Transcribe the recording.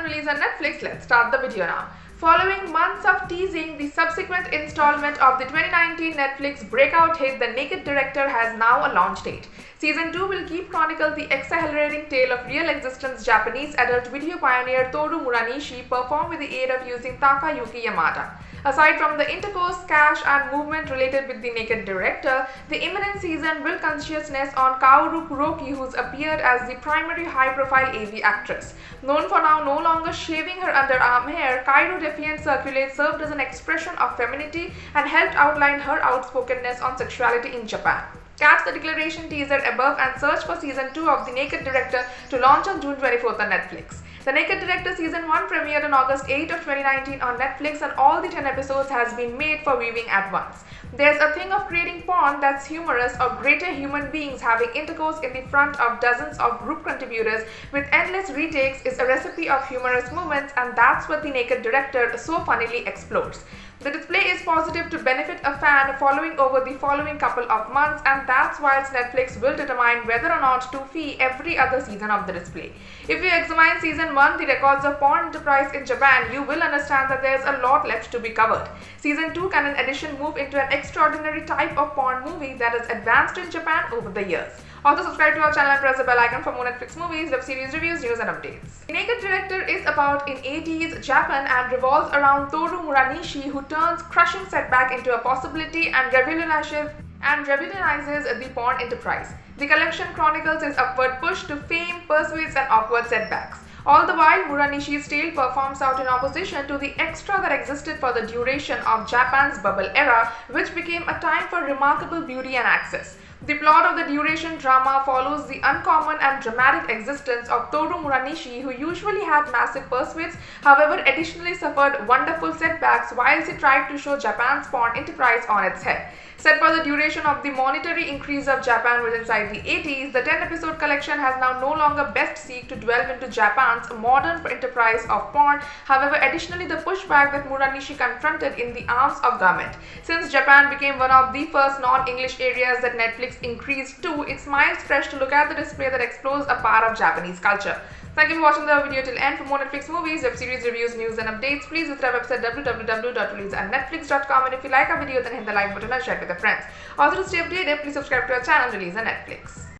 channel release on Netflix. Let's start the video now. Following months of teasing, the subsequent installment of the 2019 Netflix breakout hit The Naked Director has now a launch date. Season 2 will keep chronicle the exhilarating tale of real existence Japanese adult video pioneer Toru Muranishi performed with the aid of using Takayuki Yamada. Aside from the intercourse, cash and movement related with the Naked Director, the imminent season will consciousness on Kaoru Kuroki, who's appeared as the primary high-profile AV actress. Known for now no longer shaving her underarm hair, Kaoru Defiant Circulate served as an expression of femininity and helped outline her outspokenness on sexuality in Japan. Catch the declaration teaser above and search for Season 2 of The Naked Director to launch on June 24th on Netflix. The Naked Director Season 1 premiered on August 8 of 2019 on Netflix, and all the 10 episodes has been made for viewing at once. There's a thing of creating porn that's humorous or greater human beings having intercourse in the front of dozens of group contributors with endless retakes is a recipe of humorous moments, and that's what The Naked Director so funnily explores. The display is positive to benefit a fan following over the following couple of months, and that's whilst Netflix will determine whether or not to fee every other season of the display. If you examine Season 1, the records of porn enterprise in Japan, you will understand that there's a lot left to be covered. Season 2 can in addition move into an extraordinary type of porn movie that has advanced in Japan over the years. Also subscribe to our channel and press the bell icon for more Netflix movies, web series reviews, news and updates. The Naked Director is about in 80s Japan and revolves around Toru Muranishi, who turns crushing setback into a possibility and revolutionizes the porn enterprise. The collection chronicles his upward push to fame, pursuits and awkward setbacks. All the while, Muranishi's tale performs out in opposition to the extra that existed for the duration of Japan's bubble era, which became a time for remarkable beauty and access. The plot of the duration drama follows the uncommon and dramatic existence of Toru Muranishi, who usually had massive pursuits, however additionally suffered wonderful setbacks whilst he tried to show Japan's porn enterprise on its head. Set for the duration of the monetary increase of Japan was inside the 80s, the 10-episode collection has now no longer best seek to delve into Japan's modern enterprise of porn, however additionally the pushback that Muranishi confronted in the arms of government. Since Japan became one of the first non-English areas that Netflix increased to, it's miles fresh to look at the display that explores a part of Japanese culture. Thank you for watching the video till end. For more Netflix movies, web series reviews, news and updates, please visit our website www.releaseandnetflix.com, and if you like our video then hit the like button and share it with your friends. Also to stay updated, please subscribe to our channel Release on Netflix.